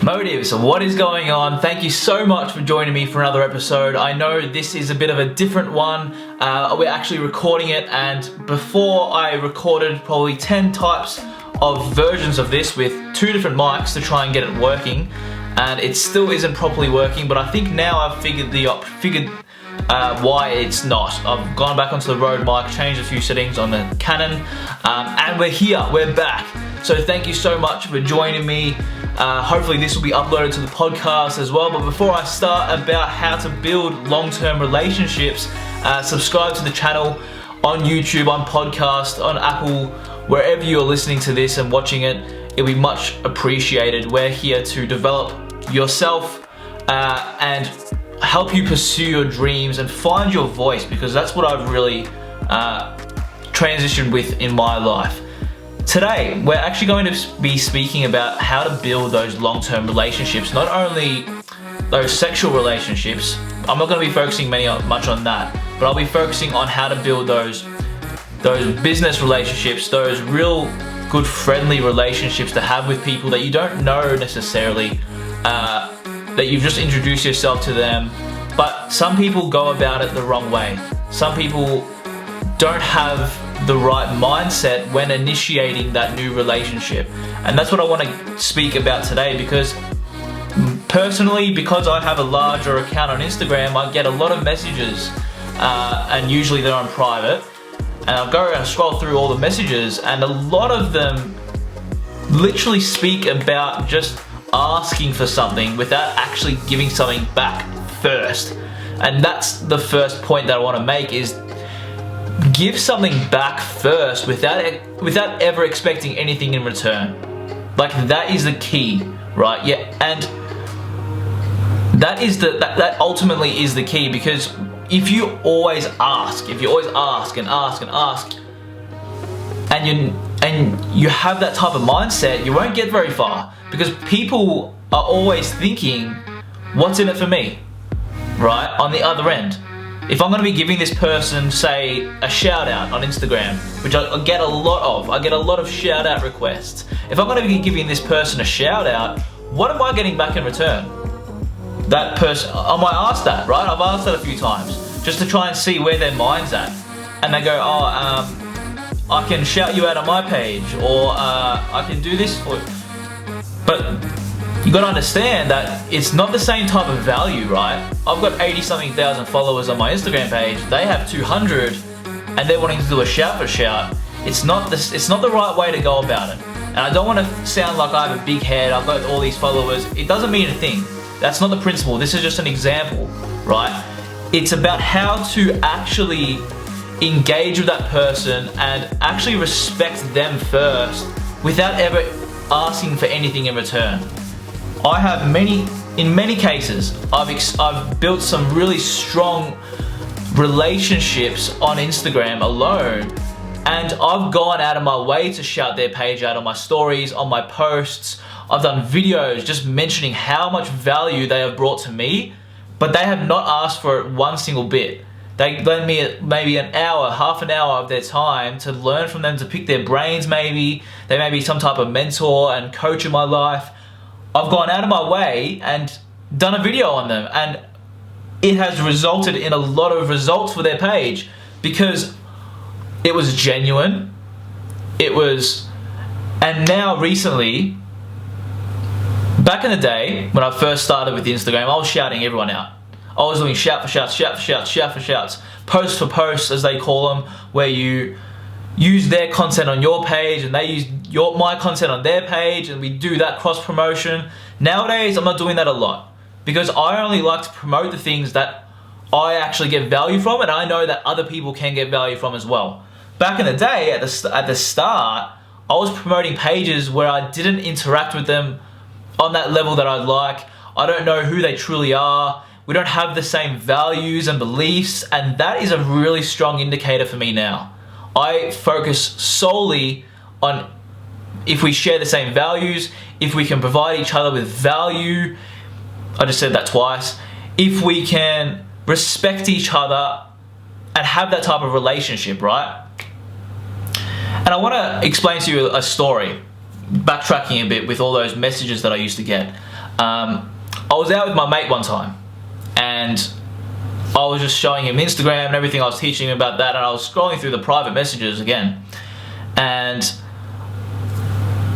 Motives, what is going on? Thank you so much for joining me for another episode. I know this is a bit of a different one. We're actually recording it, and before I recorded probably 10 types of versions of this with 2 different mics to try and get it working, and it still isn't properly working, but I think now I've figured why it's not. I've gone back onto the Rode mic, changed a few settings on the Canon, and we're here, we're back. So thank you so much for joining me. Hopefully this will be uploaded to the podcast as well. But before I start about how to build long-term relationships, subscribe to the channel on YouTube, on podcast, on Apple, wherever you're listening to this and watching it. It'll be much appreciated. We're here to develop yourself and help you pursue your dreams and find your voice, because that's what I've really transitioned with in my life. Today, we're actually going to be speaking about how to build those long-term relationships, not only those sexual relationships. I'm not going to be focusing much on that, but I'll be focusing on how to build those business relationships, those real good friendly relationships to have with people that you don't know necessarily, that you've just introduced yourself to them, but some people go about it the wrong way. Some people don't have the right mindset when initiating that new relationship, and that's what I want to speak about today. Because personally, because I have a larger account on Instagram, I get a lot of messages, and usually they're on private, and I'll go and scroll through all the messages, and a lot of them literally speak about just asking for something without actually giving something back first. And that's the first point that I want to make, is give something back first without ever expecting anything in return. Like, that is the key, right? Yeah, and that ultimately is the key, because if you always ask and ask, and you have that type of mindset, you won't get very far, because people are always thinking, what's in it for me, right? On the other end. If I'm going to be giving this person, say, a shout out on Instagram, which I get a lot of, I get a lot of shout out requests. If I'm going to be giving this person a shout out, what am I getting back in return? That person, I might ask that, right? I've asked that a few times, just to try and see where their mind's at. And they go, I can shout you out on my page, or I can do this for you. But you gotta understand that it's not the same type of value, right? I've got 80-something thousand followers on my Instagram page. They have 200, and they're wanting to do a shout for shout. It's not the right way to go about it. And I don't want to sound like I have a big head, I've got all these followers. It doesn't mean a thing. That's not the principle. This is just an example, right? It's about how to actually engage with that person and actually respect them first without ever asking for anything in return. I have in many cases, I've built some really strong relationships on Instagram alone, and I've gone out of my way to shout their page out on my stories, on my posts. I've done videos just mentioning how much value they have brought to me, but they have not asked for it one single bit. They lend me maybe an hour, half an hour of their time to learn from them, to pick their brains maybe. They may be some type of mentor and coach in my life. I've gone out of my way and done a video on them, and it has resulted in a lot of results for their page, because it was genuine. And now recently, back in the day when I first started with Instagram, I was shouting everyone out. I was doing shout for shouts, post for posts, as they call them, where you use their content on your page and they use my content on their page, and we do that cross promotion. Nowadays, I'm not doing that a lot, because I only like to promote the things that I actually get value from, and I know that other people can get value from as well. Back in the day, at the start, I was promoting pages where I didn't interact with them on that level that I'd like. I don't know who they truly are. We don't have the same values and beliefs, and that is a really strong indicator for me now. I focus solely on if we share the same values, if we can provide each other with value. I just said that twice. If we can respect each other and have that type of relationship, right? And I want to explain to you a story, backtracking a bit with all those messages that I used to get. I was out with my mate one time, and I was just showing him Instagram and everything. I was teaching him about that, and I was scrolling through the private messages again, and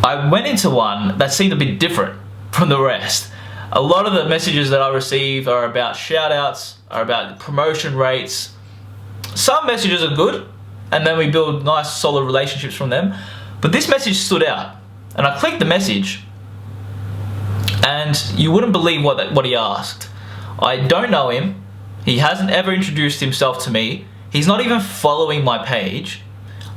I went into one that seemed a bit different from the rest. A lot of the messages that I received are about shout outs, are about promotion rates. Some messages are good, and then we build nice solid relationships from them. But this message stood out, and I clicked the message, and you wouldn't believe what he asked. I don't know him. He hasn't ever introduced himself to me. He's not even following my page.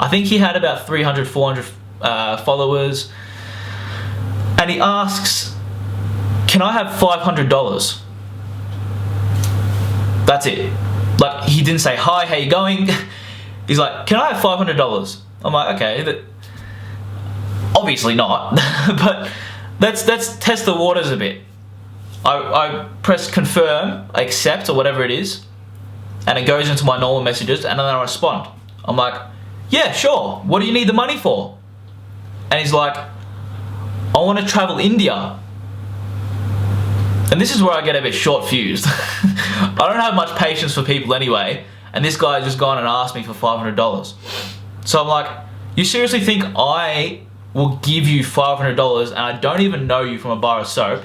I think he had about 300, 400 followers. And he asks, can I have $500? That's it. Like, he didn't say, hi, how you going? He's like, can I have $500? I'm like, okay, obviously not, but let's test the waters a bit. I press confirm, I accept, or whatever it is, and it goes into my normal messages, and then I respond. I'm like, yeah, sure, what do you need the money for? And he's like, I want to travel India. And this is where I get a bit short fused. I don't have much patience for people anyway, and this guy just gone and asked me for $500. So I'm like, you seriously think I will give you $500 and I don't even know you from a bar of soap,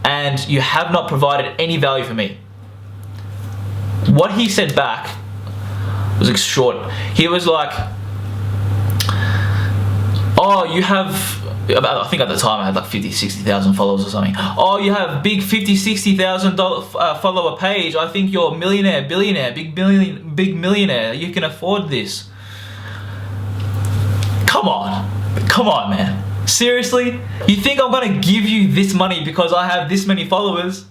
and you have not provided any value for me? What he said back was short. He was like, oh, you have, I think at the time I had like 50, 60,000 followers or something. Oh, you have big 50, 60,000 follower page. I think you're a millionaire, billionaire, big millionaire. You can afford this. Come on, man. Seriously? You think I'm gonna give you this money because I have this many followers?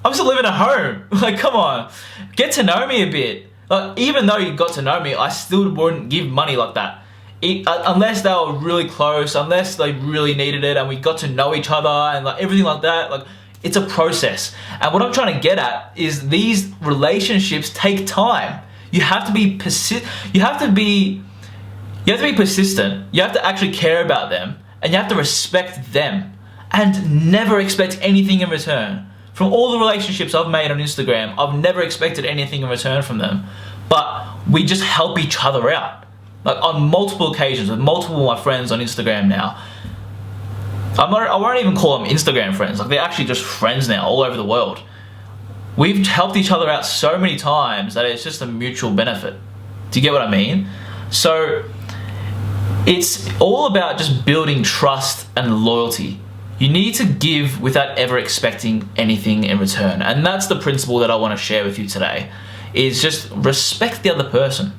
I'm still living at home. Like, come on. Get to know me a bit. Like, even though you got to know me, I still wouldn't give money like that. Unless they were really close, unless they really needed it and we got to know each other and like everything like that. Like, it's a process. And what I'm trying to get at is these relationships take time. You have to be you have to be persistent. You have to actually care about them, and you have to respect them and never expect anything in return. From all the relationships I've made on Instagram, I've never expected anything in return from them. But we just help each other out. Like, on multiple occasions with multiple of my friends on Instagram now. I won't even call them Instagram friends. Like, they're actually just friends now all over the world. We've helped each other out so many times that it's just a mutual benefit. Do you get what I mean? So it's all about just building trust and loyalty. You need to give without ever expecting anything in return. And that's the principle that I want to share with you today, is just respect the other person.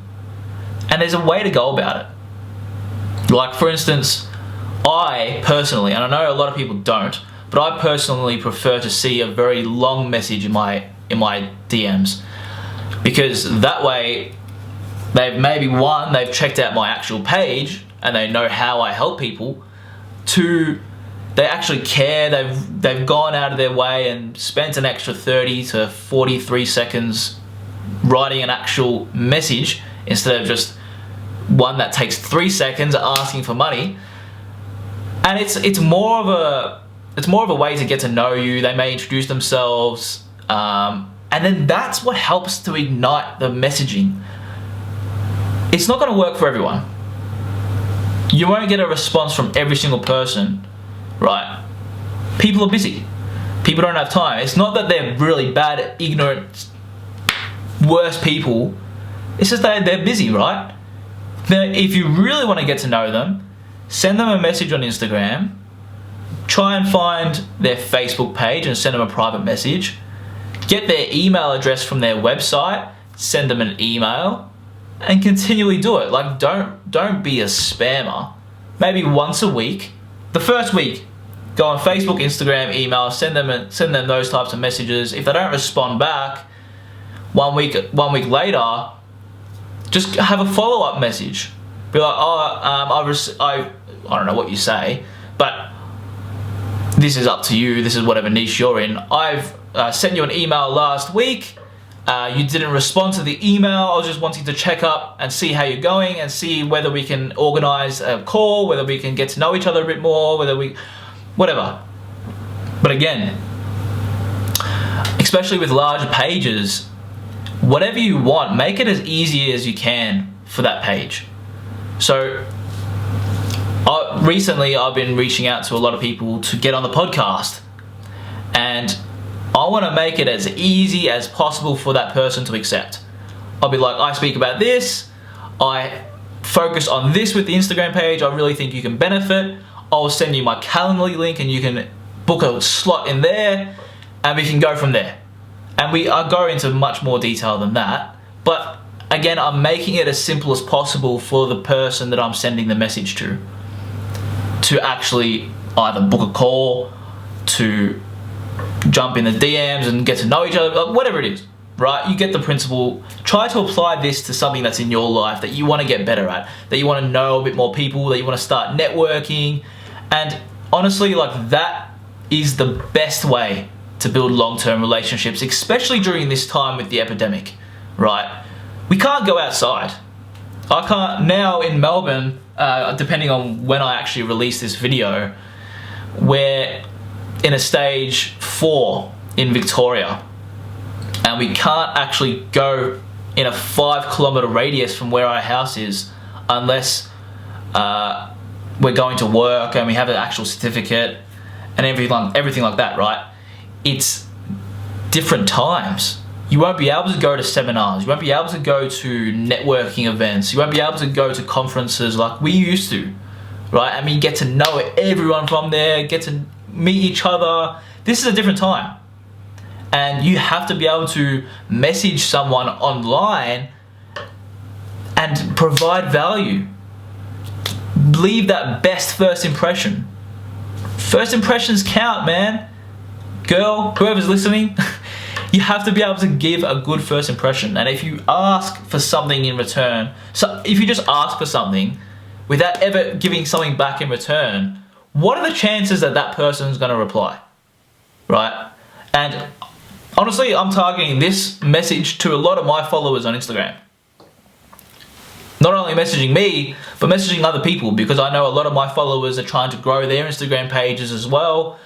And there's a way to go about it. Like, for instance, I personally, and I know a lot of people don't, but I personally prefer to see a very long message in my DMs, because that way they've checked out my actual page and they know how I help people. Two, they actually care. They've gone out of their way and spent an extra 30 to 43 seconds writing an actual message instead of just one that takes 3 seconds asking for money. And it's more of a way to get to know you. They may introduce themselves, and then that's what helps to ignite the messaging. It's not going to work for everyone. You won't get a response from every single person, right? People are busy. People don't have time. It's not that they're really bad, ignorant, worse people. It's just that they're busy, right? Now, if you really want to get to know them, send them a message on Instagram. Try and find their Facebook page and send them a private message. Get their email address from their website, send them an email, and continually do it. Like, don't be a spammer. Maybe once a week. The first week, go on Facebook, Instagram, email, send them those types of messages. If they don't respond back, one week later, just have a follow-up message. Be like, I don't know what you say, but this is up to you. This is whatever niche you're in. I've sent you an email last week. You didn't respond to the email. I was just wanting to check up and see how you're going and see whether we can organize a call, whether we can get to know each other a bit more, whatever. But again, especially with larger pages, whatever you want, make it as easy as you can for that page. So recently I've been reaching out to a lot of people to get on the podcast, and I want to make it as easy as possible for that person to accept. I'll be like, I speak about this, I focus on this with the Instagram page, I really think you can benefit. I'll send you my Calendly link and you can book a slot in there and we can go from there. And I go into much more detail than that, but again, I'm making it as simple as possible for the person that I'm sending the message to actually either book a call, to jump in the DMs and get to know each other, whatever it is, right? You get the principle. Try to apply this to something that's in your life that you want to get better at, that you want to know a bit more people, that you want to start networking. And honestly, like, that is the best way to build long-term relationships, especially during this time with the epidemic, right? We can't go outside. I can't now in Melbourne, depending on when I actually release this video, we're in a stage 4 in Victoria, and we can't actually go in a 5-kilometer radius from where our house is unless we're going to work and we have an actual certificate and everything like that, right? It's different times. You won't be able to go to seminars, you won't be able to go to networking events, you won't be able to go to conferences like we used to, right? I mean, you get to know everyone from there, get to meet each other. This is a different time. And you have to be able to message someone online and provide value. Leave that best first impression. First impressions count, man. Girl, whoever's listening, you have to be able to give a good first impression. And if you ask for something in return, so if you just ask for something without ever giving something back in return, what are the chances that that person's going to reply, right? And honestly, I'm targeting this message to a lot of my followers on Instagram. Not only messaging me, but messaging other people, because I know a lot of my followers are trying to grow their Instagram pages as well,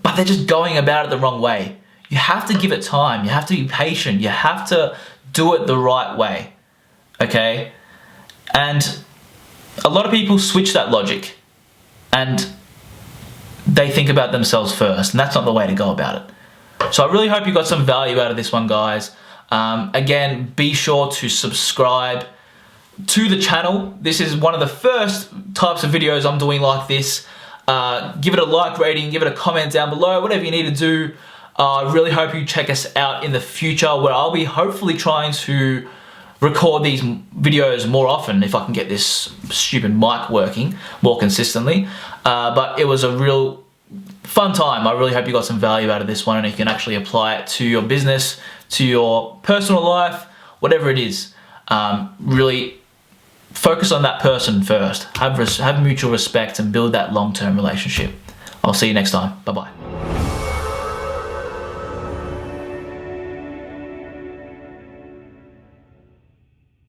but they're just going about it the wrong way. You have to give it time. You have to be patient. You have to do it the right way, okay? And a lot of people switch that logic and they think about themselves first, and that's not the way to go about it. So I really hope you got some value out of this one, guys. Again, be sure to subscribe to the channel. This is one of the first types of videos I'm doing like this. Give it a like rating, give it a comment down below, whatever you need to do. I really hope you check us out in the future, where I'll be hopefully trying to record these videos more often if I can get this stupid mic working more consistently. But it was a real fun time. I really hope you got some value out of this one and you can actually apply it to your business, to your personal life, whatever it is. Really focus on that person first. Have mutual respect and build that long-term relationship. I'll see you next time. Bye-bye.